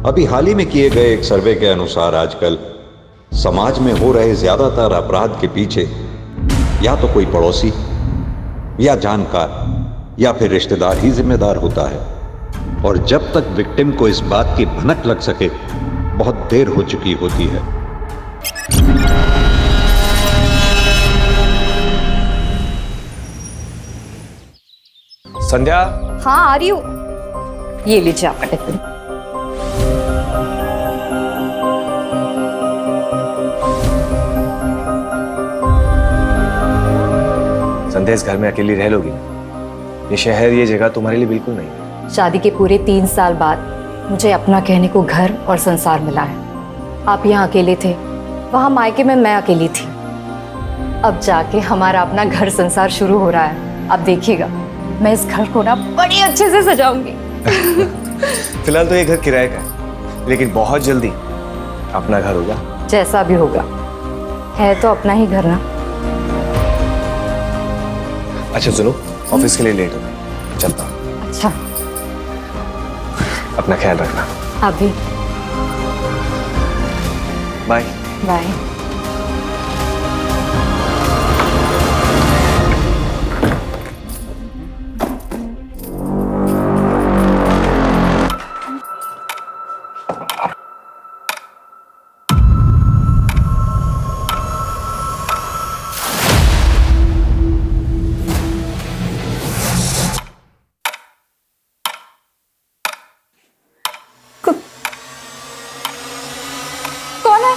अभी हाल ही में किए गए एक सर्वे के अनुसार आजकल समाज में हो रहे ज्यादातर अपराध के पीछे या तो कोई पड़ोसी या जानकार या फिर रिश्तेदार ही जिम्मेदार होता है, और जब तक विक्टिम को इस बात की भनक लग सके बहुत देर हो चुकी होती है। संध्या। हाँ आ रही हूँ। ये लीजिए आपका टिफिन। संध्या, इस घर में अकेली रह लोगी? ये शहर, ये जगह तुम्हारे लिए बिल्कुल नहीं है। शादी के पूरे 3 साल बाद मुझे अपना कहने को घर और संसार मिला है। आप यहाँ अकेले थे, वहाँ मायके में मैं अकेली थी। अब जाके हमारा अपना घर संसार शुरू हो रहा है। अब देखिएगा, मैं इस घर को ना बड़ी अच्छे से सजाऊंगी। फिलहाल तो ये घर किराए का है, लेकिन बहुत जल्दी अपना घर होगा। जैसा भी होगा, है तो अपना ही घर ना। अच्छा सुनो, ऑफिस के लिए लेट हो गई, चलता हूँ। अच्छा, अपना ख्याल रखना। आप भी। बाय। बाय। कौन है?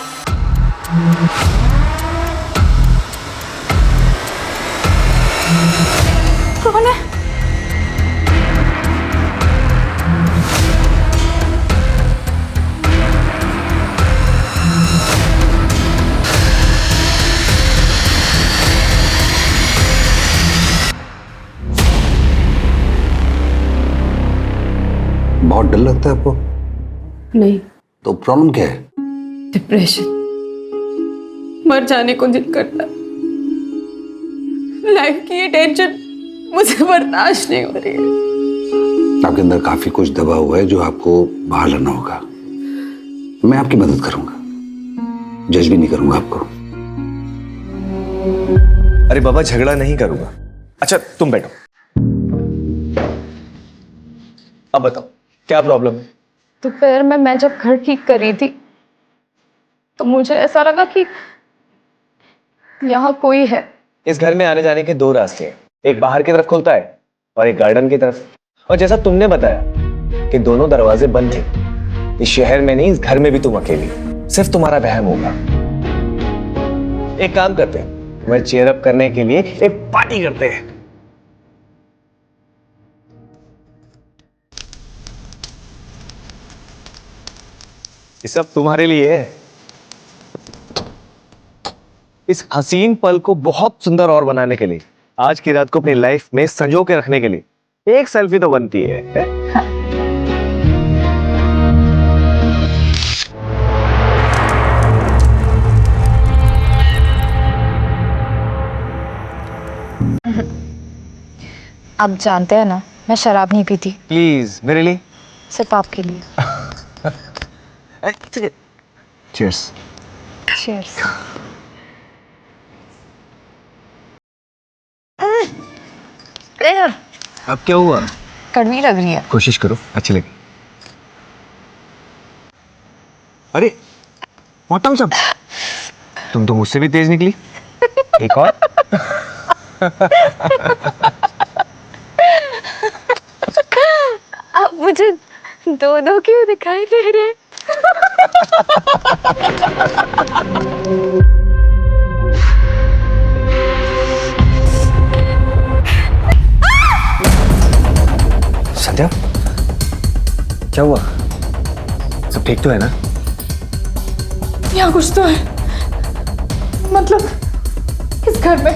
कौन है? बहुत डर लगता है आपको? नहीं, तो प्रॉब्लम क्या है? डिप्रेशन। मर जाने को दिल करता। लाइफ की ये टेंशन मुझे बर्दाश्त नहीं हो रही है। आपके अंदर काफी कुछ दबा हुआ है जो आपको बाहर लाना होगा। मैं आपकी मदद करूंगा, जज भी नहीं करूंगा आपको। अरे बाबा, झगड़ा नहीं करूंगा। अच्छा तुम बैठो। अब बताओ क्या प्रॉब्लम है? दोपहर में मैं जब घर ठीक कर रही थी तो मुझे ऐसा लगा कि यहाँ कोई है। इस घर में आने जाने के 2 रास्ते हैं, एक बाहर की तरफ खुलता है और एक गार्डन की तरफ। और जैसा तुमने बताया कि दोनों दरवाजे बंद थे, इस शहर में नहीं, इस घर में भी तुम अकेली, सिर्फ तुम्हारा वहम होगा। एक काम करते हैं, तुम्हें चेयर अप करने के लिए एक पार्टी करते हैं। ये सब तुम्हारे लिए है। इस हसीन पल को बहुत सुंदर और बनाने के लिए, आज की रात को अपनी लाइफ में संजो के रखने के लिए एक सेल्फी तो बनती है। आप जानते हैं ना, मैं शराब नहीं पीती। प्लीज मेरे लिए। सिर्फ आपके लिए। चीयर्स। चीयर्स। अब क्या हुआ? कड़वी लग रही है। कोशिश करो अच्छी लगे। अरे मौतम सब, तुम तो मुझसे भी तेज निकली। एक और। अब मुझे दोनों क्यों दिखाई दे रहे? संध्या, क्या हुआ? सब ठीक तो है ना? यहाँ कुछ तो है। मतलब इस घर में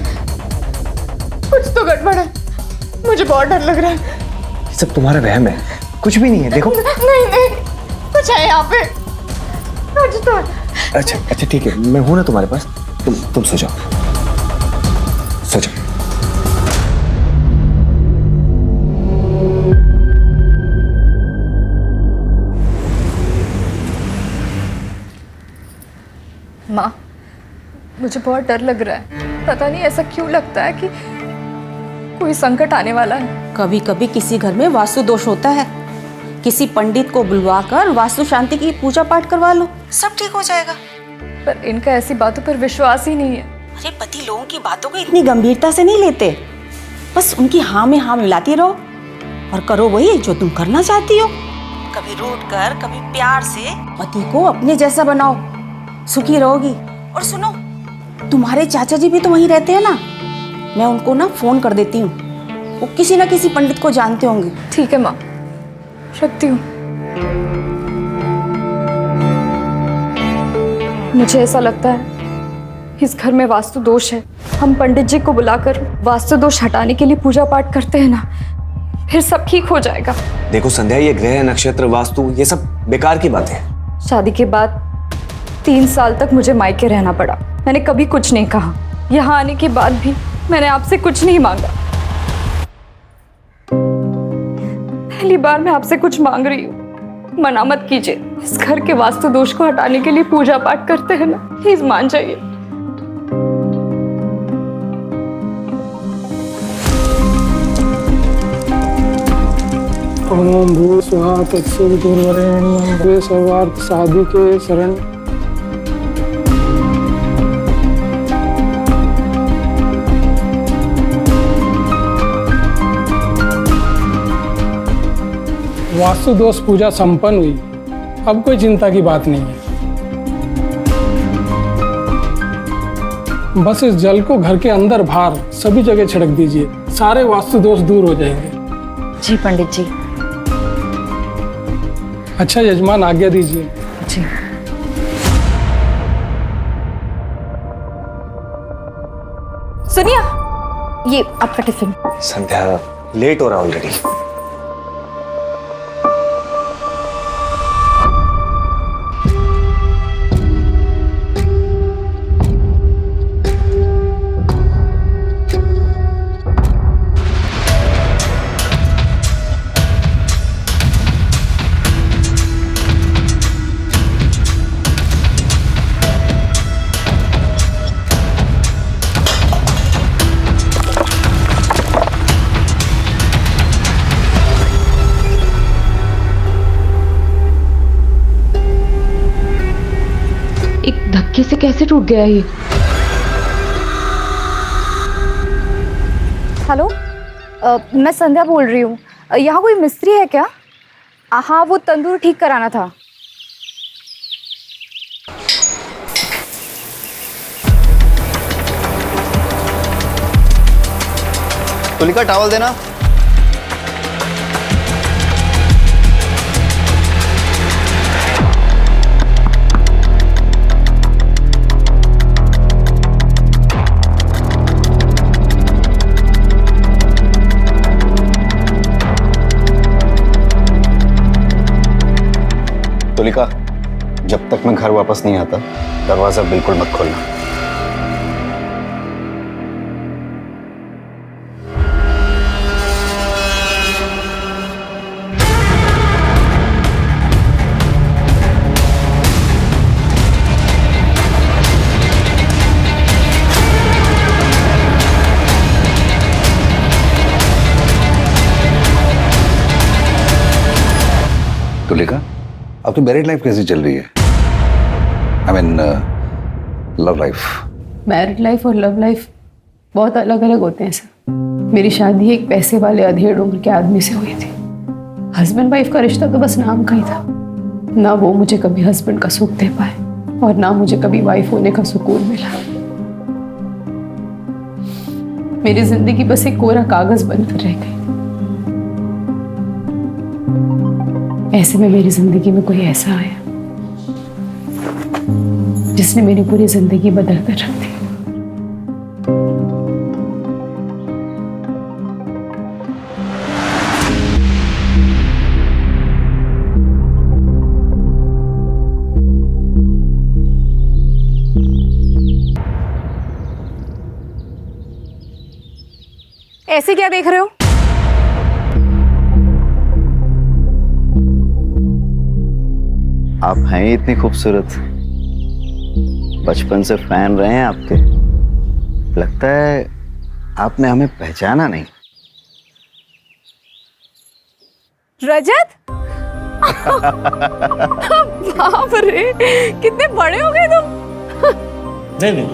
कुछ तो गड़बड़ है। मुझे बहुत डर लग रहा है। ये सब तुम्हारा वहम है, कुछ भी नहीं है। देखो। नहीं नहीं, कुछ है यहाँ पे, कुछ तो है। अच्छा अच्छा ठीक है, मैं हूं ना तुम्हारे पास। तुम सो जाओ, सो जाओ। मुझे बहुत डर लग रहा है। पता नहीं ऐसा क्यों लगता है कि कोई संकट आने वाला है। कभी कभी किसी घर में वास्तु दोष होता है, किसी पंडित को बुलवाकर वास्तु शांति की पूजा पाठ करवा लो, सब ठीक हो जाएगा। पर इनका ऐसी बातों पर विश्वास ही नहीं है। अरे पति लोगों की बातों को इतनी गंभीरता से नहीं लेते, बस उनकी हाँ में हाँ मिलाती रहो और करो वही जो तुम करना चाहती हो। कभी रूठ कर कभी प्यार से पति को अपने जैसा बनाओ, सुखी रहोगी। और सुनो, तुम्हारे चाचा जी भी तो वहीं रहते हैं ना, मैं उनको ना फोन कर देती हूँ, वो किसी ना किसी पंडित को जानते होंगे। ठीक है माँ, रखती हूँ। मुझे ऐसा लगता है इस घर में वास्तु दोष है। हम पंडित जी को बुलाकर वास्तु दोष हटाने के लिए पूजा पाठ करते हैं ना, फिर सब ठीक हो जाएगा। देखो संध्या, ये ग्रह नक्षत्र वास्तु ये सब बेकार की बात है। शादी के बाद 3 साल तक मुझे मायके रहना पड़ा। मैंने कभी कुछ नहीं कहा। यहाँ आने के बाद भी मैंने आपसे कुछ नहीं मांगा। पहली बार मैं आपसे कुछ मांग रही हूँ, मना मत कीजिए। इस घर के वास्तु दोष को हटाने के लिए पूजा पाठ करते हैं ना, प्लीज मान जाइए। ओम भू स्वाहा तत्सवितुर्वरेण्यं भवे सर्वार्थ साधिके शरण। वास्तु दोष पूजा संपन्न हुई, अब कोई चिंता की बात नहीं है। बस इस जल को घर के अंदर बाहर सभी जगह छिड़क दीजिए, सारे वास्तु दोष दूर हो जाएंगे। जी पंडित जी। अच्छा यजमान, आज्ञा दीजिए। जी। सुनिए, ये आपका टिफिन। संध्या, लेट हो रहा ऑलरेडी। धक्के से कैसे टूट गया ये? हेलो, मैं संध्या बोल रही हूँ। यहाँ कोई मिस्त्री है क्या? हाँ, वो तंदूर ठीक कराना था। तुलिका, टॉवल देना। तुलिका, जब तक मैं घर वापस नहीं आता दरवाजा बिल्कुल मत खोलना। तुलिका, आपकी मैरिड लाइफ कैसी चल रही है? I mean love life. Married life और लव लाइफ बहुत अलग अलग होते हैं सर। मेरी शादी एक पैसे वाले अधेड़ उम्र के आदमी से हुई थी। हस्बैंड वाइफ का रिश्ता तो बस नाम का ही था। ना वो मुझे कभी हस्बैंड का सुख दे पाए और ना मुझे कभी वाइफ होने का सुकून मिला। मेरी जिंदगी बस एक कोरा कागज बनकर रह गई। ऐसे में मेरी जिंदगी में कोई ऐसा आया जिसने मेरी पूरी जिंदगी बदल कर रख दी। ऐसे क्या देख रहे हो? आप हैं इतनी खूबसूरत, बचपन से फैन रहे हैं आपके। लगता है आपने हमें पहचाना नहीं। रजत बाप रे, कितने बड़े हो गए तुम। नहीं,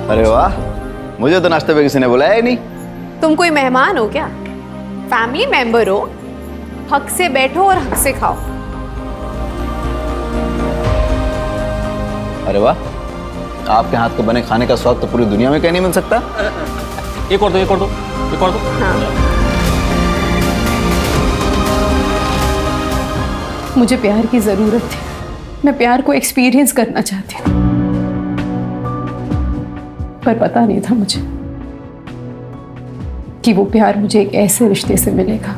अरे वाह, मुझे तो नाश्ते पे किसी ने बुलाया ही नहीं। तुम कोई मेहमान हो क्या? फैमिली मेंबर हो, हक से बैठो और हक से खाओ। अरे वाह, आपके हाथ के बने खाने का स्वाद तो पूरी दुनिया में कहीं नहीं मिल सकता। एक और दो, एक और दो, एक और दो। मुझे प्यार की ज़रूरत थी। मैं प्यार को एक्सपीरियंस करना चाहती हूँ, पर पता नहीं था मुझे कि वो प्यार मुझे एक ऐसे रिश्ते से मिलेगा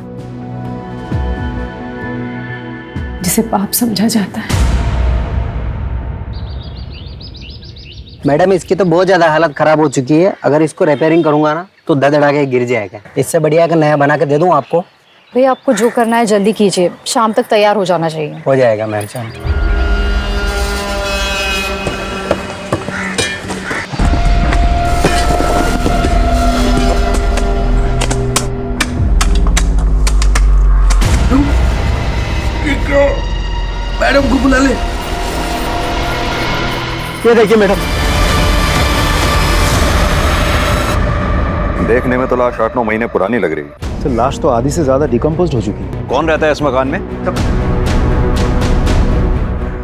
जिसे पाप समझा जाता है। मैडम, इसकी तो बहुत ज्यादा हालत खराब हो चुकी है। अगर इसको रिपेयरिंग करूंगा ना तो धड़धड़ा के गिर जाएगा। इससे बढ़िया का नया बना के दे दूं आपको। भैया आपको जो करना है जल्दी कीजिए, शाम तक तैयार हो जाना चाहिए। हो जाएगा मैम, शाम मैडम को बुला ले। ये देखिए मैडम, देखने में तो लाश 8-9 महीने पुरानी लग रही है। तो लाश तो आधी से ज्यादा डिकम्पोज हो चुकी है। कौन रहता है इस मकान में?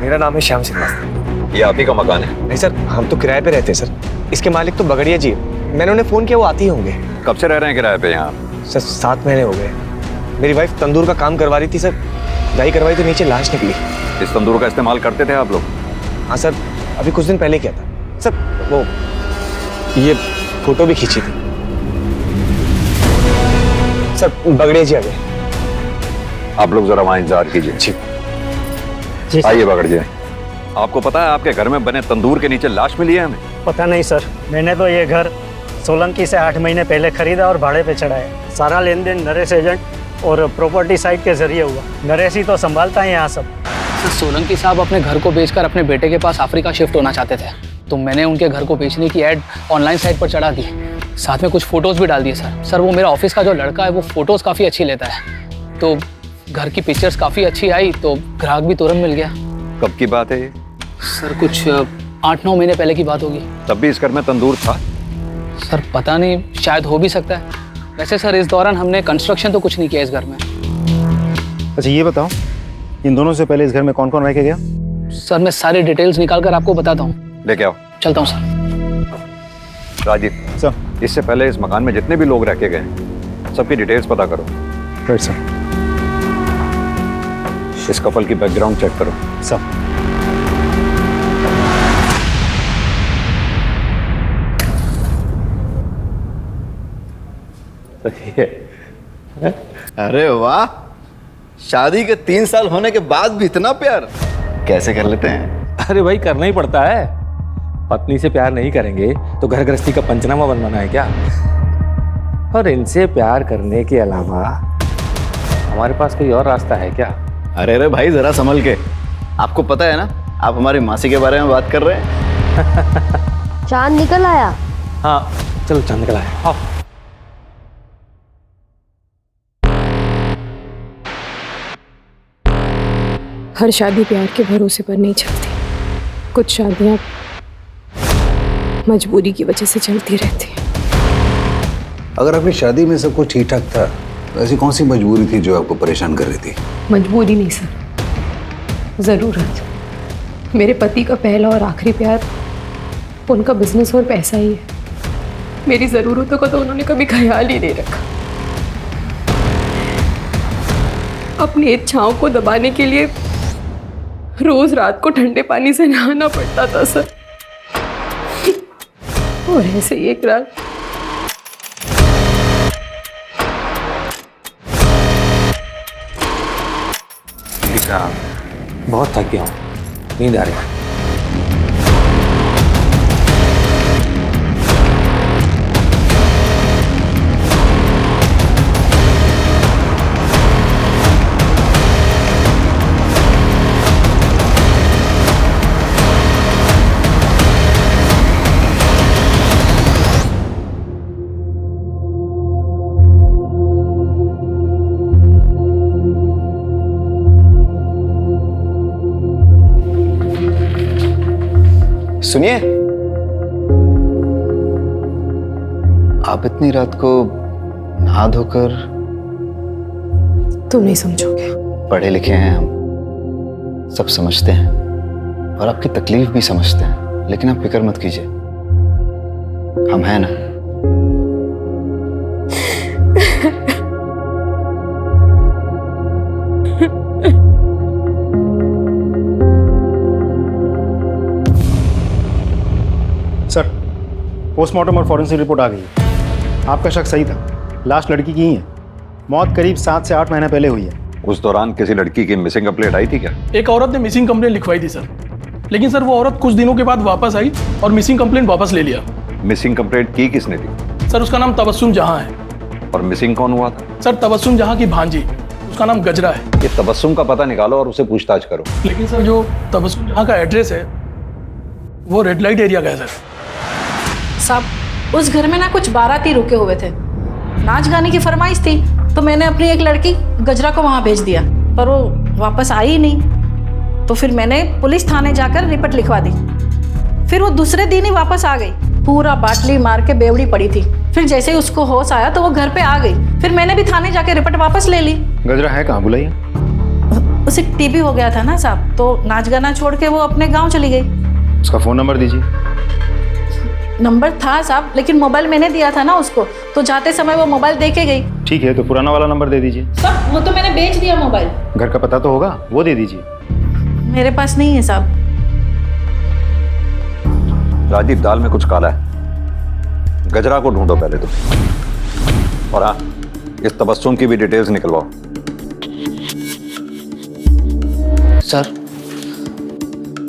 मेरा नाम है श्याम श्रीवास्तव। ये आप ही का मकान है? नहीं सर, हम तो किराए पे रहते हैं सर। इसके मालिक तो बगड़िया जी है। मैंने उन्हें फोन किया, वो आते ही होंगे। कब से रह रहे हैं किराए पे यहाँ? सर 7 महीने हो गए। मेरी वाइफ तंदूर का काम करवा रही थी सर, दाई करवाई तो नीचे लाश निकली। इस तंदूर का इस्तेमाल करते थे आप लोग? हाँ सर, अभी कुछ दिन पहले किया था सर। वो ये फोटो भी खींची थी सर। बगड़िया जी आ गए। आप लोग जरा वहाँ इंतजार कीजिए। जी आइए बगड़ जी। आपको पता है आपके घर में बने तंदूर के नीचे लाश मिली है हमें? पता नहीं सर, मैंने तो ये घर सोलंकी से 8 महीने पहले खरीदा और भाड़े पे चढ़ाया। सारा लेन देन नरेश एजेंट और प्रॉपर्टी साइट के जरिए हुआ। नरेश ही तो संभालता है यहाँ सब। सर, सोलंकी साहब अपने घर को बेचकर अपने बेटे के पास अफ्रीका शिफ्ट होना चाहते थे, तो मैंने उनके घर को बेचने की ऐड ऑनलाइन साइट पर चढ़ा दी। साथ में कुछ फोटोज भी डाल दिए सर। वो मेरा ऑफिस का जो लड़का है वो फोटोज काफ़ी अच्छी लेता है, तो घर की पिक्चर्स काफ़ी अच्छी आई तो ग्राहक भी तुरंत मिल गया। कब की बात है ये? सर कुछ 8-9 महीने पहले की बात होगी। तब भी इस घर में तंदूर था? सर पता नहीं, शायद हो भी सकता है। वैसे सर इस दौरान हमने कंस्ट्रक्शन तो कुछ नहीं किया इस घर में। अच्छा ये बताओ, इन दोनों से पहले इस घर में कौन कौन रह के गया? सर मैं सारी डिटेल्स निकाल कर आपको बताता हूँ। लेके आओ। चलता हूँ सर। राजीव सर। इससे पहले इस मकान में जितने भी लोग रह के गए सबकी डिटेल्स पता करो। Right sir. इस कपल की बैकग्राउंड चेक करो। सर। अरे वाह, शादी के 3 साल होने के बाद भी इतना प्यार कैसे कर लेते हैं? अरे भाई, करना ही पड़ता है। पत्नी से प्यार नहीं करेंगे तो घर गृहस्थी का पंचनामा बनवाना है क्या? और इनसे प्यार करने के अलावा हमारे पास कोई और रास्ता है क्या? अरे भाई जरा संभल के। आपको पता है ना, आप हमारी मासी के बारे में बात कर रहे हैं। चांद निकल आया। हाँ चलो, चांद निकल आया। आओ। हर शादी प्यार के भरोसे पर नहीं चलती। कुछ शादियां मजबूरी की वजह से चलती रहती हैं। अगर आपकी शादी में सब कुछ ठीक ठाक था तो ऐसी कौन सी मजबूरी थी जो आपको परेशान कर रही थी? मजबूरी नहीं सर, ज़रूरत। मेरे पति का पहला और आखिरी प्यार उनका बिजनेस और पैसा ही है। मेरी ज़रूरतों का तो उन्होंने कभी ख्याल ही नहीं रखा। अपनी इच्छाओं को दबाने के लिए रोज रात को ठंडे पानी से नहाना पड़ता था सर। और ऐसे ही एक रात बहुत थक गया हूँ, नींद आ रही है। सुनिए, आप इतनी रात को नहा धोकर? तुम नहीं समझोगे। पढ़े लिखे हैं हम, सब समझते हैं और आपकी तकलीफ भी समझते हैं, लेकिन आप फिक्र मत कीजिए, हम हैं ना। सर, पोस्टमार्टम और फॉरेंसिक रिपोर्ट आ गई है। आपका शक सही था, लाश लड़की की ही है। मौत करीब 7 से 8 महीने पहले हुई है। उस दौरान किसी लड़की की मिसिंग कंप्लेंट आई थी क्या? एक औरत ने मिसिंग कंप्लेंट लिखवाई थी सर, लेकिन सर वो औरत कुछ दिनों के बाद वापस आई और मिसिंग कंप्लेंट वापस ले लिया। मिसिंग कंप्लेंट की किसने थी? सर उसका नाम तबस्सुम जहां है। और मिसिंग कौन हुआ था? सर तबस्सुम जहां की भांजी, उसका नाम गजरा है। ये तबस्सुम का पता निकालो और उसे पूछताछ करो। लेकिन सर जो तबस्सुम जहां का एड्रेस है वो रेड लाइट एरिया का है सर। साहब, उस घर में ना कुछ बाराती रुके हुए थे, नाच गाने की फरमाइश थी, तो मैंने अपनी एक लड़की गजरा को वहाँ भेज दिया, पर वो वापस आई ही नहीं। तो फिर मैंने पुलिस थाने जाकर रिपोर्ट लिखवा दी। फिर वो दूसरे दिन ही वापस आ गई, पूरा बाटली मार के बेवड़ी पड़ी थी। फिर जैसे ही उसको होश आया तो वो घर पे आ गई। फिर मैंने भी थाने जाकर रिपोर्ट वापस ले ली। गजरा है कहाँ, बुलाइए। उसे टीबी हो गया था ना साहब, तो नाच गाना छोड़ के वो अपने गाँव चली गई। उसका फ़ोन नंबर दीजिए। नंबर था साहब, लेकिन मोबाइल मैंने दिया था ना उसको, तो जाते समय वो मोबाइल दे के गई। ठीक है, तो पुराना वाला नंबर दे दीजिए। सब वो तो मैंने बेच दिया मोबाइल। घर का पता तो होगा, वो दे दीजिए। मेरे पास नहीं है साहब। राजीव, दाल में कुछ काला है। गजरा को ढूंढो पहले तो। और हाँ, इस तबस्सुम की भी डिटेल्स निकलवाओ।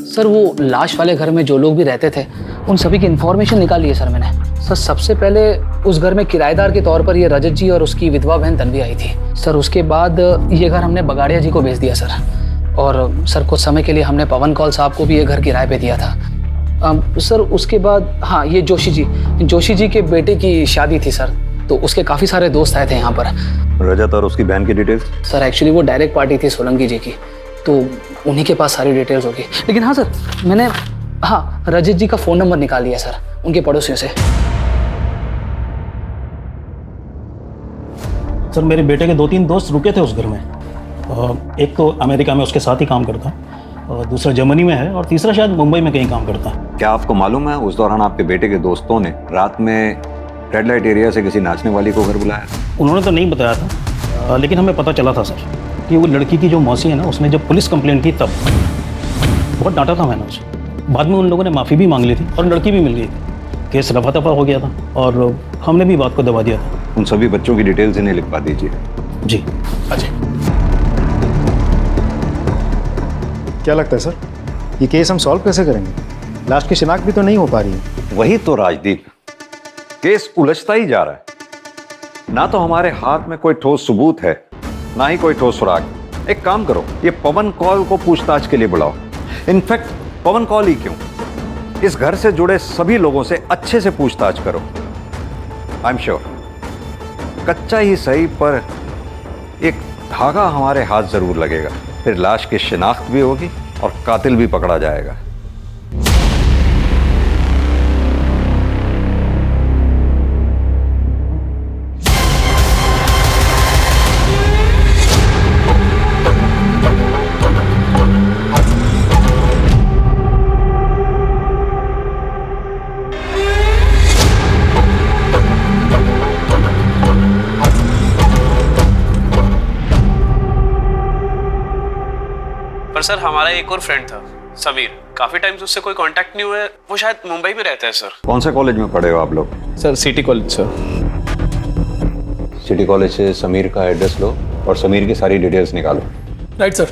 सर वो लाश वाले घर में जो लोग भी रहते थे उन सभी की इंफॉर्मेशन निकाली है सर मैंने। सर सबसे पहले उस घर में किराएदार के तौर पर ये रजत जी और उसकी विधवा बहन तन्वी आई थी सर। उसके बाद ये घर हमने बगाड़िया जी को बेच दिया सर। और सर कुछ समय के लिए हमने पवन कौल साहब को भी ये घर किराए पे दिया था। सर उसके बाद हाँ, ये जोशी जी के बेटे की शादी थी सर, तो उसके काफ़ी सारे दोस्त आए थे यहाँ पर। रजत और उसकी बहन की डिटेल्स? सर एक्चुअली वो डायरेक्ट पार्टी थी सोलंकी जी की, तो उन्हीं के पास सारी डिटेल्स होगी। लेकिन हाँ सर, मैंने हाँ रजत जी का फ़ोन नंबर निकाल लिया सर उनके पड़ोसियों से। सर मेरे बेटे के 2-3 दोस्त रुके थे उस घर में। एक तो अमेरिका में उसके साथ ही काम करता, और दूसरा जर्मनी में है, और तीसरा शायद मुंबई में कहीं काम करता है। क्या आपको मालूम है उस दौरान आपके बेटे के दोस्तों ने रात में रेड लाइट एरिया से किसी नाचने वाली को घर बुलाया? उन्होंने तो नहीं बताया था, लेकिन हमें पता चला था सर कि वो लड़की की जो मौसी है ना, उसने जब पुलिस कंप्लेंट की तब बहुत डांटा था मैंने उसे। बाद में उन लोगों ने माफ़ी भी मांग ली थी और लड़की भी मिल गई थी। केस रफा दफा हो गया था और हमने भी बात को दबा दिया था। उन सभी बच्चों की डिटेल्स इन्हें लिखवा दीजिए। जी। अजय, क्या लगता है सर, ये केस हम सॉल्व कैसे करेंगे? लाश की शिनाख्त भी तो नहीं हो पा रही है। वही तो राजदीप, केस उलझता ही जा रहा है। ना तो हमारे हाथ में कोई ठोस सबूत है, ना ही कोई ठोस सुराग। एक काम करो, ये पवन कौल को पूछताछ के लिए बुलाओ। इनफैक्ट पवन कौल ही क्यों, इस घर से जुड़े सभी लोगों से अच्छे से पूछताछ करो। आई एम श्योर कच्चा ही सही पर एक धागा हमारे हाथ जरूर लगेगा। फिर लाश की शिनाख्त भी होगी और कातिल भी पकड़ा जाएगा। सर हमारा एक और फ्रेंड था समीर, काफी टाइम से उससे कोई कांटेक्ट नहीं हुआ है। वो शायद मुंबई में रहता है सर। कौन से कॉलेज में पढ़े हो आप लोग? Sir city college sir. City college से समीर का एड्रेस लो और समीर की सारी डिटेल्स निकालो। Right sir.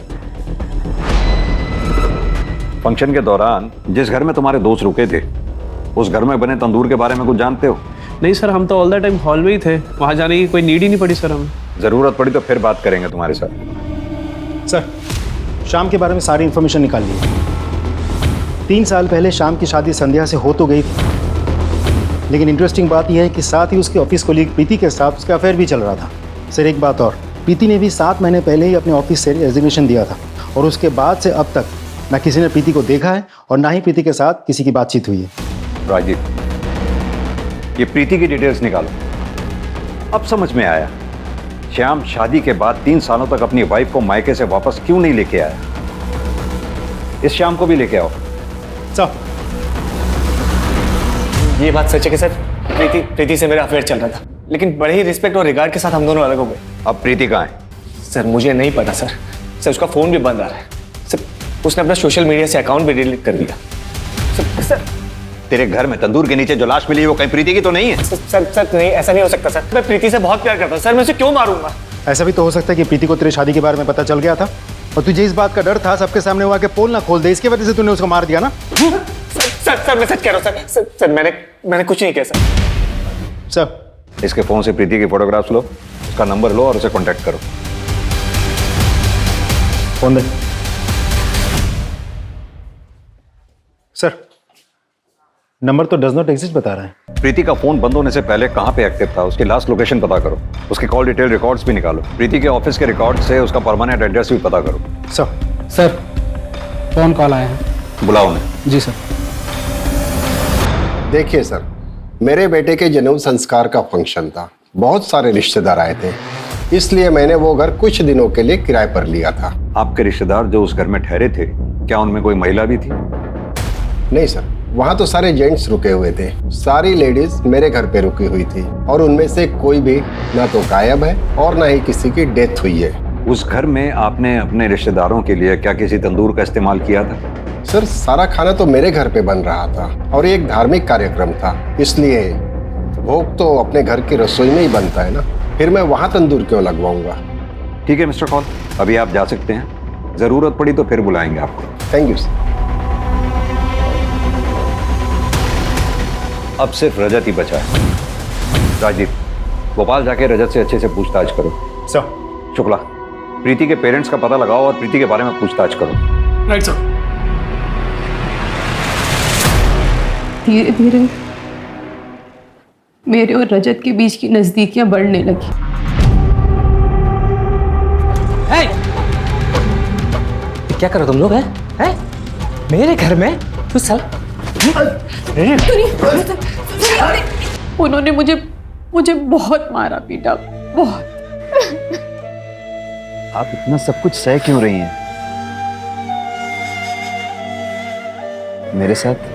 फंक्शन के दौरान जिस घर में तुम्हारे दोस्त रुके थे, उस घर में बने तंदूर के बारे में कुछ जानते हो? नहीं सर, हम तो ऑल द टाइम हॉल में ही थे, वहां जाने की कोई नीड ही नहीं पड़ी सर हमें। जरूरत पड़ी तो फिर बात करेंगे तुम्हारे साथ। सर शाम के बारे में सारी इन्फॉर्मेशन निकाल ली। 3 साल पहले शाम की शादी संध्या से हो तो गई थी, लेकिन इंटरेस्टिंग बात यह है कि साथ ही उसके ऑफिस कोलीग प्रीति के साथ उसका अफेयर भी चल रहा था। सर एक बात और, प्रीति ने भी 7 महीने पहले ही अपने ऑफिस से रेजिग्नेशन दिया था और उसके बाद से अब तक ना किसी ने प्रीति को देखा है और ना ही प्रीति के साथ किसी की बातचीत हुई है। राजीव, ये प्रीति की डिटेल्स निकालो। अब समझ में आया श्याम शादी के बाद 3 सालों तक अपनी वाइफ को मायके से वापस क्यों नहीं लेके आया। इस श्याम को भी लेके आओ। सर, ये बात सच है कि सर प्रीति से मेरा अफेयर चल रहा था, लेकिन बड़े ही रिस्पेक्ट और रिगार्ड के साथ हम दोनों अलग हो गए। अब प्रीति कहाँ है? सर मुझे नहीं पता सर। उसका फोन भी बंद आ रहा है सर। उसने अपना सोशल मीडिया से अकाउंट भी डिलीट कर दिया। सर तेरे घर में तंदूर के नीचे जो लाश मिली है वो कहीं प्रीति की तो नहीं है? सर नहीं, ऐसा नहीं हो सकता सर। मैं प्रीति से बहुत प्यार करता हूँ सर, मैं उसे क्यों मारूंगा? ऐसा भी तो हो सकता है कि प्रीति को तेरी शादी के बारे में पता चल गया था और तुझे इस बात का डर था सबके सामने हुआ कि पोल ना खोल दे, इसकी वजह से तूने उसको मार दिया ना। सर मैं सच कह रहा हूँ सर। मैंने कुछ नहीं किया सर। सर, इसके फोन से प्रीति की फोटोग्राफ्स लो, उसका नंबर लो और उसे कांटेक्ट करो। फोन दे। सर, नंबर तो डज नॉट एग्जिस्ट बता रहा है। प्रीति का फोन बंद होने से पहले कहां पे एक्टिव था, उसकी लास्ट लोकेशन पता करो, उसके कॉल डिटेल रिकॉर्ड्स भी निकालो, प्रीति के ऑफिस के रिकॉर्ड से उसका परमानेंट एड्रेस भी पता करो। सर फोन कॉल आया है, बुलाओ उन्हें। जी सर। देखिए सर, मेरे बेटे के जन्म संस्कार का फंक्शन था, बहुत सारे रिश्तेदार आए थे, इसलिए मैंने वो घर कुछ दिनों के लिए किराए पर लिया था। आपके रिश्तेदार जो उस घर में ठहरे थे, क्या उनमें कोई महिला भी थी? नहीं सर, वहाँ तो सारे जेंट्स रुके हुए थे। सारी लेडीज मेरे घर पे रुकी हुई थी और उनमें से कोई भी ना तो गायब है और ना ही किसी की डेथ हुई है। उस घर में आपने अपने रिश्तेदारों के लिए क्या किसी तंदूर का इस्तेमाल किया था? सर सारा खाना तो मेरे घर पे बन रहा था और ये एक धार्मिक कार्यक्रम था, इसलिए भोग तो अपने घर की रसोई में ही बनता है ना, फिर मैं वहाँ तंदूर क्यों लगवाऊंगा। ठीक है मिस्टर कॉल, अभी आप जा सकते हैं, जरूरत पड़ी तो फिर बुलाएंगे आपको। Thank you sir. अब सिर्फ रजत ही बचा है। राजीव, भोपाल जाके रजत से अच्छे से पूछताछ करो। सर। शुक्ला, प्रीति के पेरेंट्स का पता लगाओ और प्रीति के बारे में पूछताछ करो। Right sir. धीरे धीरे मेरे और रजत के बीच की नजदीकियां बढ़ने लगी। क्या करो तुम लोग? हैं? मेरे घर में तू साल उन्होंने मुझे बहुत मारा पीटा, बहुत। आप इतना सब कुछ सह क्यों रही हैं? मेरे साथ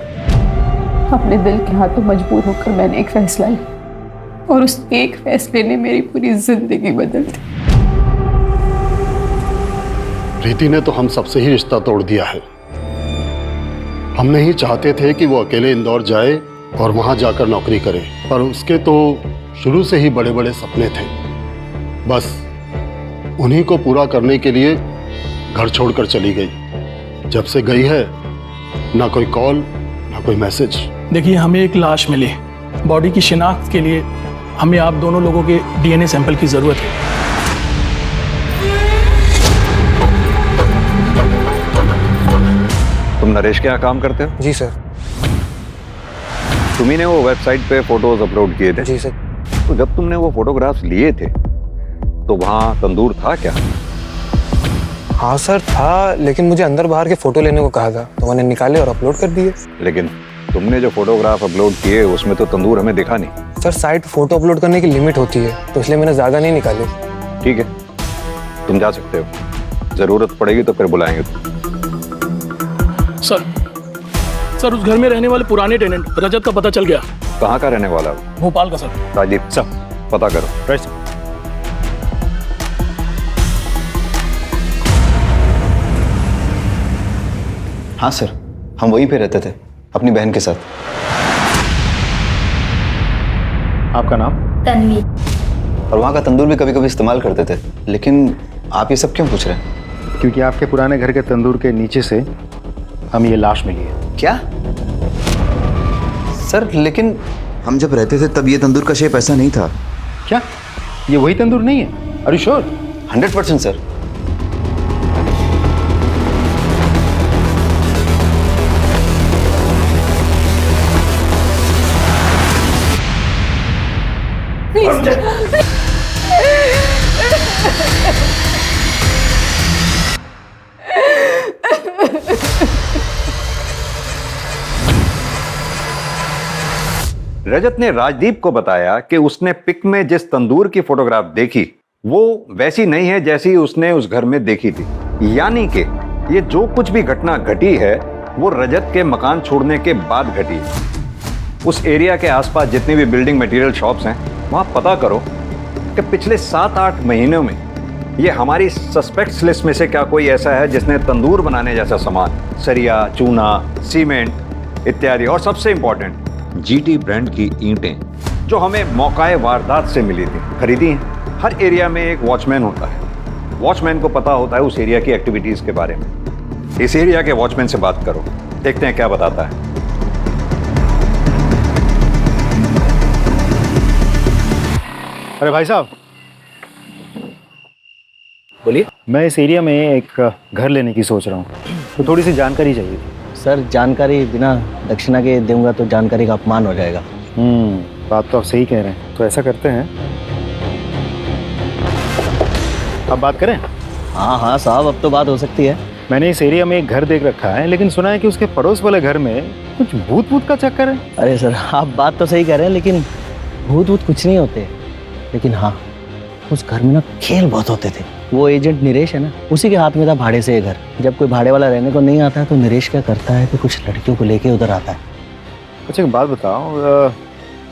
अपने दिल के हाथों मजबूर होकर मैंने एक फैसला लिया और उस एक फैसले ने मेरी पूरी जिंदगी बदल दी। प्रीति ने तो हम सबसे ही रिश्ता तोड़ दिया है। हम नहीं चाहते थे कि वो अकेले इंदौर जाए और वहां जाकर नौकरी करे, पर उसके तो शुरू से ही बड़े बड़े सपने थे। बस उन्हीं को पूरा करने के लिए घर छोड़कर चली गई। जब से गई है ना कोई कॉल ना कोई मैसेज। देखिए, हमें एक लाश मिली, बॉडी की शिनाख्त के लिए हमें आप दोनों लोगों के डीएनए सैंपल की जरूरत है। तुम नरेश के यहाँ काम करते हो? जी सर। तुम्ही ने वो वेबसाइट पे फोटोज अपलोड किए थे? जी सर। तो जब तुमने वो फोटोग्राफ्स लिए थे तो वहाँ तंदूर था क्या? हाँ सर था, लेकिन मुझे अंदर बाहर के फोटो लेने को कहा था तो मैंने निकाले और अपलोड कर दिए। लेकिन तुमने जो फोटोग्राफ अपलोड किए उसमें तो तंदूर हमें दिखा नहीं। सर साइट फोटो अपलोड करने की लिमिट होती है तो इसलिए मैंने ज्यादा नहीं निकाले। ठीक है, तुम जा सकते हो, जरूरत पड़ेगी तो फिर बुलाएंगे। सर उस घर में रहने वाले पुराने टेनेंट रजत का पता चल गया। कहाँ का रहने वाला है? भोपाल का सर। राजीव सर, पता करो। Right sir. हाँ सर, हम वहीं पे रहते थे अपनी बहन के साथ। आपका नाम? तन्वी। और वहाँ का तंदूर भी कभी कभी इस्तेमाल करते थे। लेकिन आप ये सब क्यों पूछ रहे हैं? क्योंकि आपके पुराने घर के तंदूर के नीचे से हमें ये लाश मिली है। क्या सर? लेकिन हम जब रहते थे तब ये तंदूर का शेप ऐसा नहीं था। क्या ये वही तंदूर नहीं है? Are you sure? 100% sir. Please Rajat ने राजदीप को बताया कि उसने पिक में जिस तंदूर की फोटोग्राफ देखी वो वैसी नहीं है जैसी उसने उस घर में देखी थी। यानी कि ये जो कुछ भी घटना घटी है वो रजत के मकान छोड़ने के बाद घटी है। उस एरिया के आसपास जितनी भी बिल्डिंग मटेरियल शॉप्स हैं वहां पता करो कि पिछले 7-8 महीनों में ये हमारी सस्पेक्ट्स लिस्ट में से क्या कोई ऐसा है जिसने तंदूर बनाने जैसा सामान, सरिया, चूना, सीमेंट इत्यादि, और सबसे इंपॉर्टेंट जीटी ब्रांड की ईंटें जो हमें मौकाए वारदात से मिली थी, खरीदी हैं। हर एरिया में एक वॉचमैन होता है, वॉचमैन को पता होता है उस एरिया की एक्टिविटीज के बारे में। इस एरिया के वॉचमैन से बात करो, देखते हैं क्या बताता है। अरे भाई साहब, बोलिए। मैं इस एरिया में एक घर लेने की सोच रहा हूँ, तो थोड़ी सी जानकारी चाहिए थी। सर जानकारी बिना दक्षिणा के दूंगा तो जानकारी का अपमान हो जाएगा। बात तो आप सही कह रहे हैं। तो ऐसा करते हैं, अब बात करें? हाँ हाँ साहब, अब तो बात हो सकती है। मैंने इस एरिया में एक घर देख रखा है, लेकिन सुना है कि उसके पड़ोस वाले घर में कुछ भूत भूत का चक्कर है। अरे सर आप बात तो सही कह रहे हैं, लेकिन भूत भूत कुछ नहीं होते। लेकिन हाँ, उस घर में ना खेल बहुत होते थे। वो एजेंट नरेश है ना, उसी के हाथ में था भाड़े से ये घर। जब कोई भाड़े वाला रहने को नहीं आता है तो नरेश क्या करता है कि कुछ लड़कियों को लेके उधर आता है। अच्छा एक बात बताओ,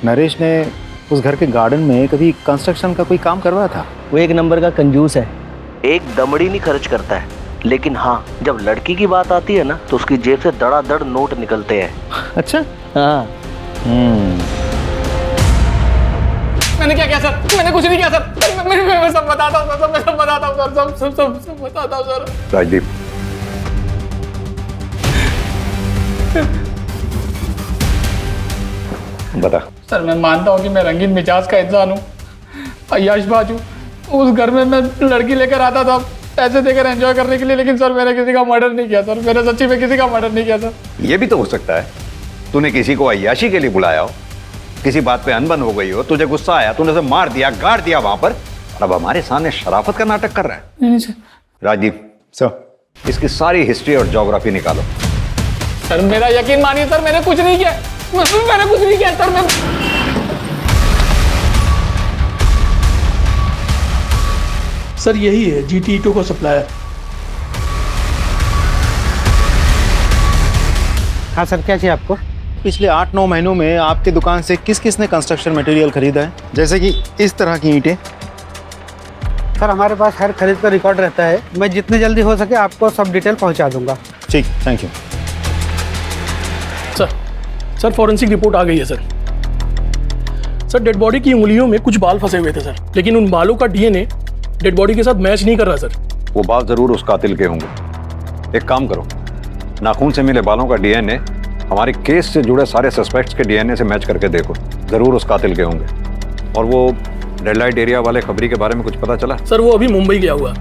नरेश ने उस घर के गार्डन में कभी कंस्ट्रक्शन का कोई काम करवाया था? वो एक नंबर का कंजूस है, एक दमड़ी नहीं खर्च करता है। लेकिन हाँ, जब लड़की की बात आती है ना तो उसकी जेब से धड़ाधड़ नोट निकलते हैं। अच्छा। हाँ। मैंने क्या किया सर? मैंने कुछ नहीं किया सर। मैं सब बताता हूँ सर, मैं सब बताता हूँ सर, सब बताता हूँ सर। राजदीप, बता। सर मैं मानता हूँ कि मैं रंगीन मिजाज का इंसान हूँ, अय्याशबाज हूँ। उस घर में मैं लड़की लेकर आता था पैसे देकर एंजॉय करने के लिए, लेकिन सर मैंने किसी का मर्डर नहीं किया सर। मैंने सच्ची में किसी का मर्डर नहीं किया सर। ये भी तो हो सकता है तूने किसी को अय्याशी के लिए बुलाया हो, किसी बात पे अनबन हो गई हो, तुझे गुस्सा आया, तूने उसे मार दिया, गाड़ दिया वहां पर, अब हमारे सामने शराफत का नाटक कर रहा है। नहीं सर। राजीव सर, इसकी सारी हिस्ट्री और ज्योग्राफी निकालो। सर मेरा यकीन मानिए सर, मैंने कुछ नहीं किया। मैंने कुछ नहीं किया सर। मैं सर यही है जीटी ईंटों का सप्लायर। हाँ सर, क्या चाहिए आपको? पिछले 8-9 महीनों में आपकी दुकान से किस किस ने कंस्ट्रक्शन मटेरियल खरीदा है, जैसे कि इस तरह की ईंटें? सर हमारे पास हर खरीद का रिकॉर्ड रहता है। मैं जितने जल्दी हो सके आपको सब डिटेल पहुंचा दूंगा। ठीक, thank you. Sir forensic report आ गई है सर। सर डेड बॉडी की उंगलियों में कुछ बाल फंसे हुए थे सर, लेकिन उन बालों का डीएनए डेड बॉडी के साथ मैच नहीं कर रहा सर। वो बाल जरूर उस कातिल के होंगे। एक काम करो, नाखून से मिले बालों का डीएनए हमारे केस से जुड़े सारे सस्पेक्ट्स के डीएनए से मैच करके देखो, जरूर उस कातिल के होंगे। और वो रेड लाइट एरिया वाले खबरी के बारे में कुछ पता चला? सर वो अभी मुंबई गया हुआ,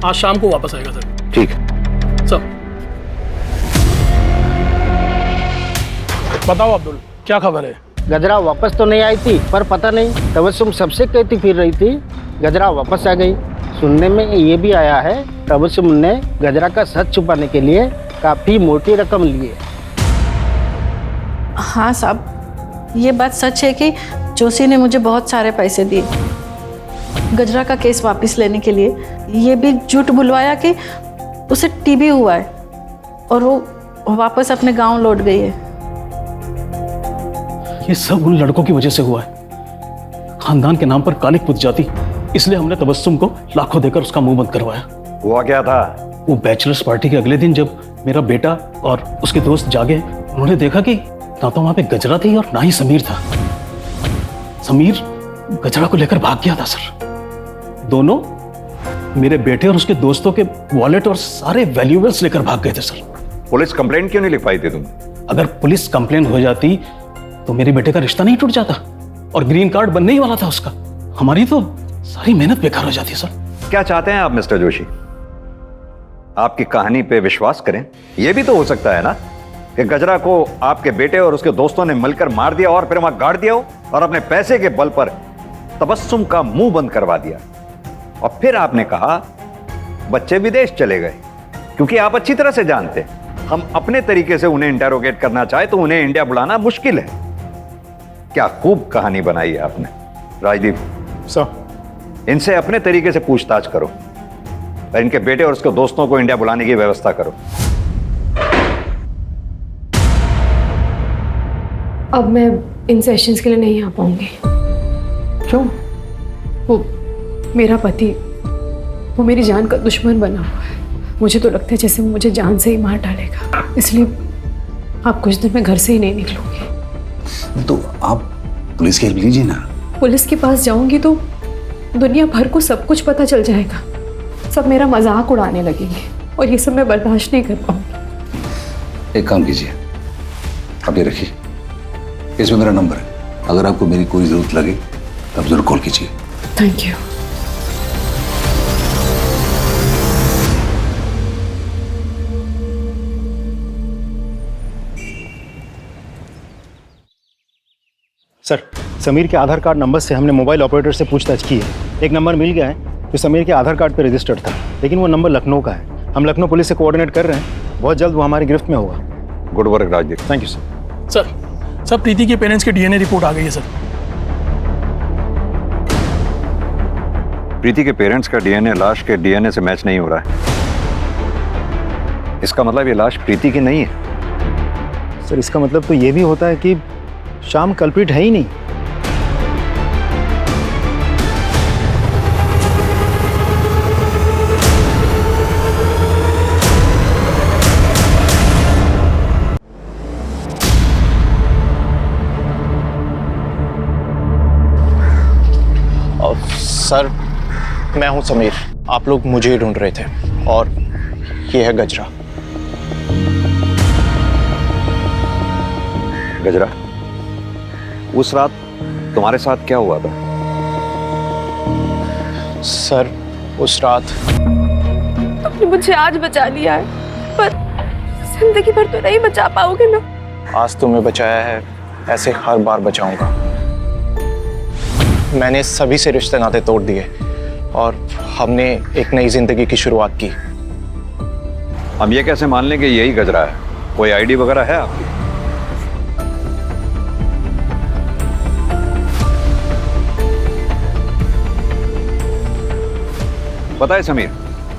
आज शाम को वापस आएगा सर। ठीक है सर। बताओ अब्दुल, क्या खबर है? गजरा वापस तो नहीं आई थी, पर पता नहीं तबस्सुम सबसे कहती फिर रही थी गजरा वापस आ गई। सुनने में ये भी आया है तबस्सुम ने गजरा का सच छुपाने के लिए काफी मोटी रकम ली है। हाँ साहब, ये बात सच है कि जोशी ने मुझे बहुत सारे पैसे दिए गजरा का केस वापस लेने के लिए। ये भी झूठ बुलवाया कि उसे टीबी हुआ है और वो वापस अपने गांव लौट गई है। ये सब उन लड़कों की वजह से हुआ है। खानदान के नाम पर कालिक पुत जाती, इसलिए हमने तबस्सुम को लाखों देकर उसका मुंह बंद करवाया। हुआ क्या था? वो बैचलर्स पार्टी के अगले दिन जब मेरा बेटा और उसके दोस्त जागे, उन्होंने देखा कि ना तो वहां पे गजरा थी और ना ही समीर था। समीर गजरा को लेकर भाग गया था सर। दोनों मेरे बेटे और उसके दोस्तों के वॉलेट और सारे वैल्यूएबल्स लेकर भाग गए थे सर। पुलिस कंप्लेंट क्यों नहीं लिख पाई थी तुम? अगर पुलिस कंप्लेंट हो जाती तो मेरे बेटे का रिश्ता नहीं टूट जाता और ग्रीन कार्ड बनने ही वाला था उसका। हमारी तो सारी मेहनत बेकार हो जाती सर। क्या चाहते हैं आप मिस्टर जोशी? आपकी कहानी पे विश्वास करें? यह भी तो हो सकता है ना कि गजरा को आपके बेटे और उसके दोस्तों ने मिलकर मार दिया और फिर वहां गाड़ दिया हो और अपने पैसे के बल पर तबस्सुम का मुंह बंद करवा दिया। और फिर आपने कहा बच्चे विदेश चले गए, क्योंकि आप अच्छी तरह से जानते हम अपने तरीके से उन्हें इंटेरोगेट करना चाहे तो उन्हें इंडिया बुलाना मुश्किल है। क्या खूब कहानी बनाई है आपने। राजदीप सर, इनसे अपने तरीके से पूछताछ करो और इनके बेटे और उसके दोस्तों को इंडिया बुलाने की व्यवस्था करो। अब मैं इन सेशंस के लिए नहीं आ पाऊंगी। क्यों? वो मेरा पति, वो मेरी जान का दुश्मन बना हुआ है। मुझे तो लगता है जैसे वो मुझे जान से ही मार डालेगा, इसलिए आप कुछ दिन में घर से ही नहीं निकलूंगी। तो आप पुलिस की हेल्प लीजिए ना। पुलिस के पास जाऊंगी तो दुनिया भर को सब कुछ पता चल जाएगा, सब मेरा मजाक उड़ाने लगेंगे और ये सब मैं बर्दाश्त नहीं कर पाऊंगी। एक काम कीजिए, आप ये रखिए, इसमें मेरा नंबर है, अगर आपको मेरी कोई जरूरत लगे तब जरूर कॉल कीजिए। Thank you. सर, समीर के आधार कार्ड नंबर से हमने मोबाइल ऑपरेटर से पूछताछ की है। एक नंबर मिल गया है जो समीर के आधार कार्ड पे रजिस्टर्ड था, लेकिन वो नंबर लखनऊ का है। हम लखनऊ पुलिस से कोऑर्डिनेट कर रहे हैं, बहुत जल्द वो हमारी गिरफ्त में होगा। Good work Rajdeep. Thank you sir. Sir, Preeti के पेरेंट्स की डीएनए रिपोर्ट आ गई है सर। प्रीति के पेरेंट्स का डीएनए लाश के डीएनए से मैच नहीं हो रहा है। इसका मतलब ये लाश प्रीति की नहीं है। सर, इसका मतलब तो ये भी होता है कि शाम कल्प्रिट है ही नहीं। सर, मैं हूं समीर। आप लोग मुझे ही ढूंढ रहे थे और ये है गजरा। गजरा, उस रात तुम्हारे साथ क्या हुआ था? सर, उस रात तुमने मुझे आज बचा लिया है, पर जिंदगी भर तो नहीं बचा पाओगे ना। आज तुम्हें बचाया है, ऐसे हर बार बचाऊंगा। मैंने सभी से रिश्ते नाते तोड़ दिए और हमने एक नई जिंदगी की शुरुआत की। हम ये कैसे मान लें कि यही गजरा है? कोई आईडी वगैरह है आपकी? पता है समीर,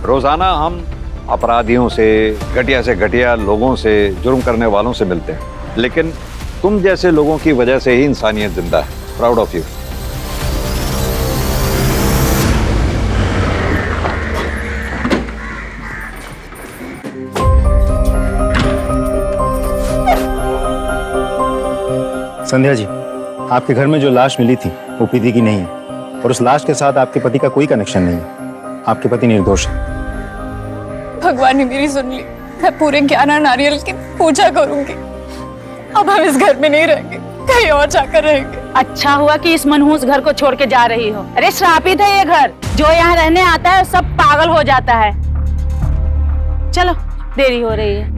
रोजाना हम अपराधियों से घटिया लोगों से, जुर्म करने वालों से मिलते हैं, लेकिन तुम जैसे लोगों की वजह से ही इंसानियत जिंदा है। Proud of you. Sandhya ji, आपके घर में जो लाश मिली थी वो प्रीति की नहीं है, और उस लाश के साथ आपके पति का कोई कनेक्शन नहीं है। आपके पति निर्दोष है। भगवान ने मेरी सुन ली। मैं पूरे 11 नारियल की पूजा करूंगी। अब हम इस घर में नहीं रहेंगे, कहीं और जाकर रहेंगे। अच्छा हुआ कि इस मनहूस घर को छोड़ के जा रही हो। अरे श्रापित है ये घर, जो यहाँ रहने आता है सब पागल हो जाता है। चलो, देरी हो रही है।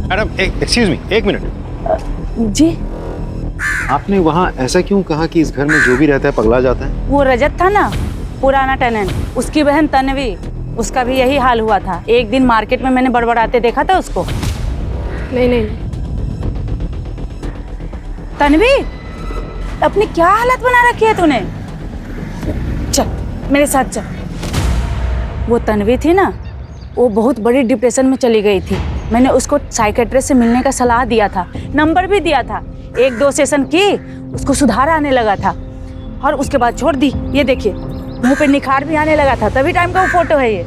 मैडम, एक्सक्यूज मी, एक मिनट। जी, आपने वहाँ ऐसा क्यों कहा कि इस घर में जो भी रहता है पगला जाता है? वो रजत था ना, पुराना टेनेंट, उसकी बहन तन्वी, उसका भी यही हाल हुआ था। एक दिन मार्केट में मैंने बड़बड़ाते देखा था उसको। नहीं, तन्वी, अपनी क्या हालत बना रखी है तूने? चल मेरे साथ चल। वो तन्वी थी ना, वो बहुत बड़ी डिप्रेशन में चली गई थी। मैंने उसको साइकेट्रिस्ट से मिलने का सलाह दिया था, नंबर भी दिया था। 1-2 सेशन की, उसको सुधार आने लगा था और उसके बाद छोड़ दी। ये देखिए, मुंह पे निखार भी आने लगा था। तभी टाइम का वो फोटो है ये।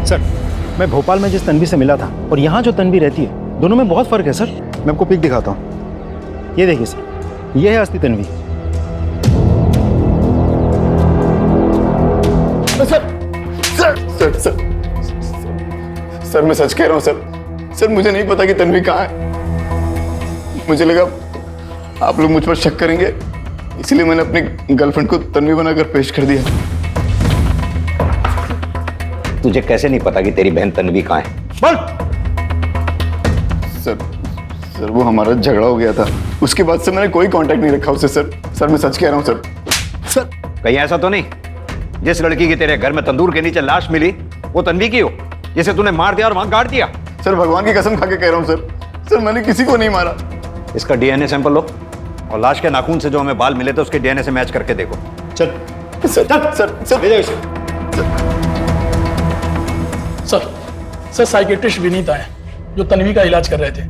सर, मैं भोपाल में जिस तन्वी से मिला था और यहाँ जो तन्वी रहती है, दोनों में बहुत फर्क है सर। मैं आपको पिक दिखाता हूँ। ये देखिए सर, ये है असली तन्वी। सर, मैं सच कह रहा हूँ सर, मुझे नहीं पता कि तन्वी कहाँ है। मुझे लगा आप लोग मुझ पर शक करेंगे, इसलिए मैंने अपनी गर्लफ्रेंड को तन्वी बनाकर पेश कर दिया। तुझे कैसे नहीं पता कि तेरी बहन तन्वी कहाँ है? बोल। सर, वो हमारा झगड़ा हो गया था, उसके बाद से मैंने कोई कांटेक्ट नहीं रखा उससे। सर, मैं सच कह रहा हूँ सर। कहीं ऐसा तो नहीं जिस लड़की की तेरे घर में तंदूर के नीचे लाश मिली वो तन्वी की हो, जिसे तूने मार दिया और वहां गाड़ दिया? सर भगवान की कसम खा के कह रहा हूँ सर मैंने किसी को नहीं मारा। इसका डीएनए सैंपल लो और लाश के नाखून से जो हमें बाल मिले थे उसके डीएनए से मैच करके देखो। चल सर साइकेट्रिस्ट विनीत आए जो तन्वी का इलाज कर रहे थे।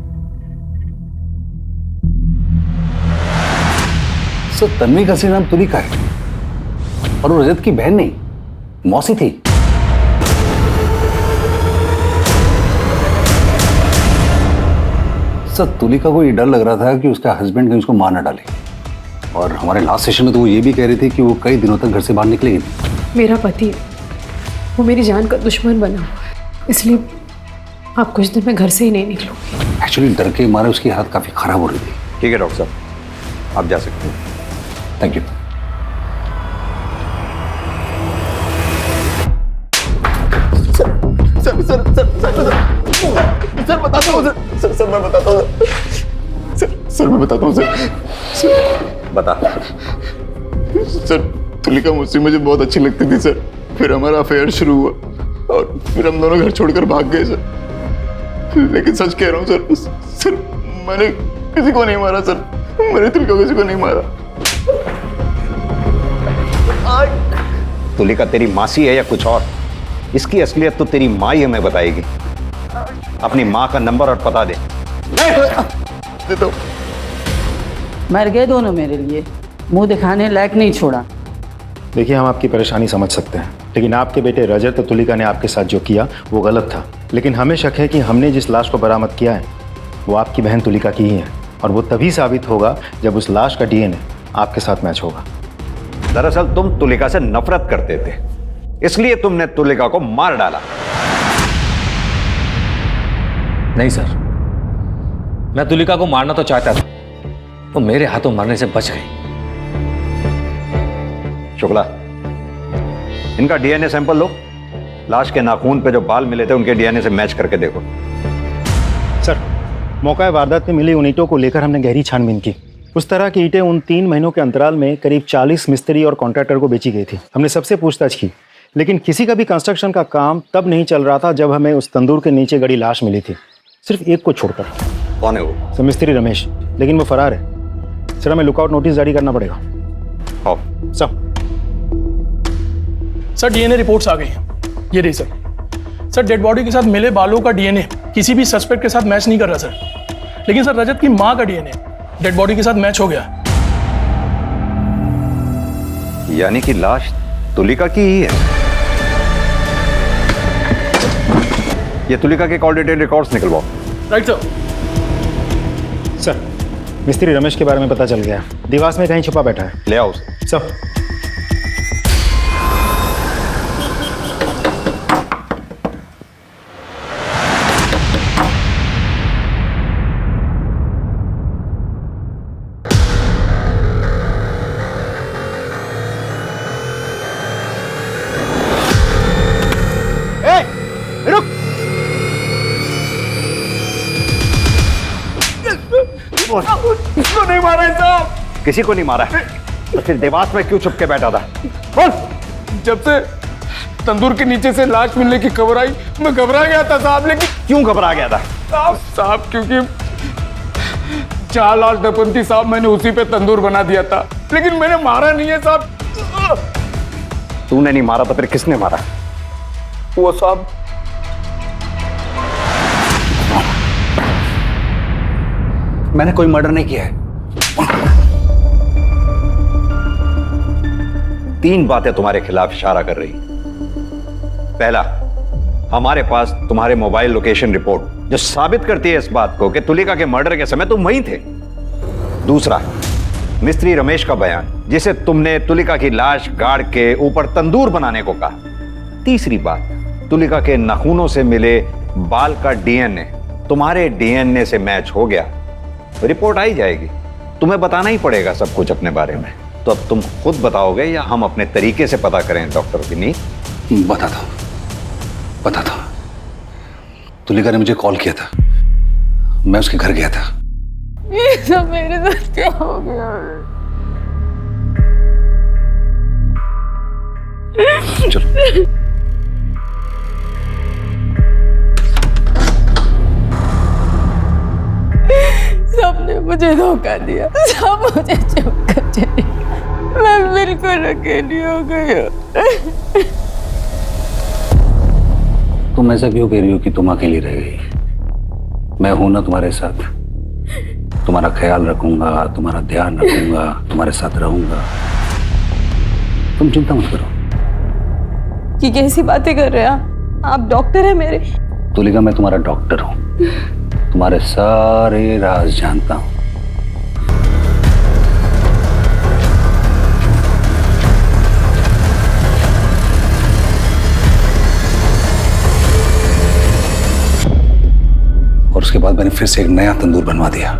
सर तन्वी का असली नाम तुलिका है और वो रजत की बहन नहीं, मौसी थी। सर तुलिका को ये डर लग रहा था कि उसका हस्बैंड कहीं उसको मार न डाले, और हमारे लास्ट सेशन में तो वो ये भी कह रही थी कि वो कई दिनों तक घर से बाहर निकलेगी नहीं। मेरा पति वो मेरी जान का दुश्मन बना हुआ है, इसलिए आप कुछ दिन में घर से ही नहीं निकलूंगी। एक्चुअली डर के मारे उसकी हालत काफी खराब हो रही थी। ठीक है डॉक्टर साहब, आप जा सकते हैं। Thank you. सर बताता हूँ सर मैं बताता हूँ सर मैं बताता हूँ सर बता। सर तुलिका मुझे बहुत अच्छी लगती थी सर। फिर हमारा अफेयर शुरू हुआ और फिर हम दोनों घर छोड़कर भाग गए सर। लेकिन सच कह रहा हूँ सर मैंने किसी को नहीं मारा सर। मैंने तुलिका को किसी को नहीं मारा। तुलिका तेरी मासी है या कुछ और? इसकी असलियत तो तेरी माँ ही हमें बताएगी। अपनी माँ का नंबर और पता दे। दो। मर गए दोनों मेरे लिए, मुंह दिखाने लायक नहीं छोड़ा। देखिए हम आपकी परेशानी समझ सकते हैं, लेकिन आपके बेटे रजत और तुलिका ने आपके साथ जो किया वो गलत था। लेकिन हमें शक है कि हमने जिस लाश को बरामद किया है वो आपकी बहन तुलिका की ही है, और वो तभी साबित होगा जब उस लाश का डीएनए आपके साथ मैच होगा। दरअसल तुम तुलिका से नफरत करते थे, इसलिए तुमने तुलिका को मार डाला। नहीं सर, मैं तुलिका को मारना तो चाहता था, तो मेरे हाथों मरने से बच गई। शुक्ला, इनका डीएनए सैंपल लो। लाश के नाखून पे जो बाल मिले थे उनके डीएनए से मैच करके देखो। सर मौका वारदात में मिली उन ईंटों को लेकर हमने गहरी छानबीन की। उस तरह की ईंटें उन 3 महीनों के अंतराल में करीब 40 मिस्त्री और कॉन्ट्रैक्टर को बेची गई थी। हमने सबसे पूछताछ की, लेकिन किसी का भी कंस्ट्रक्शन का काम तब नहीं चल रहा था जब हमें उस तंदूर के नीचे गड़ी लाश मिली थी, सिर्फ एक को छोड़कर। कौन है वो? सर मिस्त्री रमेश, लेकिन वो फरार है। सर हमें लुकआउट नोटिस जारी करना पड़ेगा। आओ। सर डीएनए रिपोर्ट्स आ गई हैं, ये रही सर डेड बॉडी के साथ मिले बालों का डीएनए किसी भी सस्पेक्ट के साथ मैच नहीं कर रहा सर, लेकिन सर रजत की मां का डीएनए डेड बॉडी के साथ मैच हो गया। यानी कि लाश तुलिका की ही है। ये तुलिका के कॉल डिटेल रिकॉर्ड्स निकलवाओ। Right sir. सर मिस्त्री रमेश के बारे में पता चल गया, दीवार में कहीं छुपा बैठा है। ले आओ उसे। सर इसको नहीं मारा है साहब। किसी को नहीं मारा है, तो फिर देवास में क्यों छुप के बैठा था? बोल। जब से तंदूर के नीचे से लाश मिलने की खबर आई मैं घबरा गया था साहब। लेकिन क्यों घबरा गया था? साहब क्योंकि 4 लाश दफन थी साहब, मैंने उसी पे तंदूर बना दिया था, लेकिन मैंने मारा नहीं है साहब। तूने नहीं मारा तो फिर किसने मारा? वो साहब मैंने कोई मर्डर नहीं किया है। 3 बातें तुम्हारे खिलाफ इशारा कर रही। पहला, हमारे पास तुम्हारे मोबाइल लोकेशन रिपोर्ट जो साबित करती है इस बात को कि तुलिका के मर्डर के समय तुम वहीं थे। दूसरा, मिस्त्री रमेश का बयान जिसे तुमने तुलिका की लाश गाड़ के ऊपर तंदूर बनाने को कहा। तीसरी बात, तुलिका के नाखूनों से मिले बाल का डीएनए तुम्हारे डीएनए से मैच हो गया। रिपोर्ट आई जाएगी, तुम्हें बताना ही पड़ेगा सब कुछ अपने बारे में। तो अब तुम खुद बताओगे या हम अपने तरीके से पता करें डॉक्टर विनीत? बताता हूं। तुलिका ने मुझे कॉल किया था, मैं उसके घर गया था। ये सब मेरे साथ क्या हो गया? चलो। सबने मुझे धोखा दिया, सब मुझे चुप कर चले, मैं बिल्कुल अकेली हो गई हूँ। तुम ऐसा क्यों कह रही हो कि तुम अकेली रह गई? मैं हूं ना तुम्हारे साथ, तुम्हारा ख्याल रखूंगा, तुम्हारा ध्यान रखूंगा, तुम्हारे साथ रहूंगा। तुम चिंता मत करो। कि कैसी बातें कर रहे हैं आप डॉक्टर हैं मेरे। तुलिका, मैं तुम्हारा डॉक्टर हूं, तुम्हारे सारे राज जानता हूं। और उसके बाद मैंने फिर से एक नया तंदूर बनवा दिया।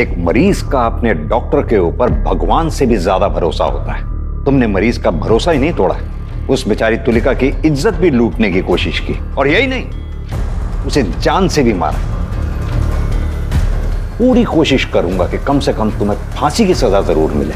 एक मरीज का अपने डॉक्टर के ऊपर भगवान से भी ज्यादा भरोसा होता है। तुमने मरीज का भरोसा ही नहीं तोड़ा, उस बेचारी तुलिका की इज्जत भी लूटने की कोशिश की, और यही नहीं, उसे जान से भी मारा। पूरी कोशिश करूंगा कि कम से कम तुम्हें फांसी की सजा जरूर मिले।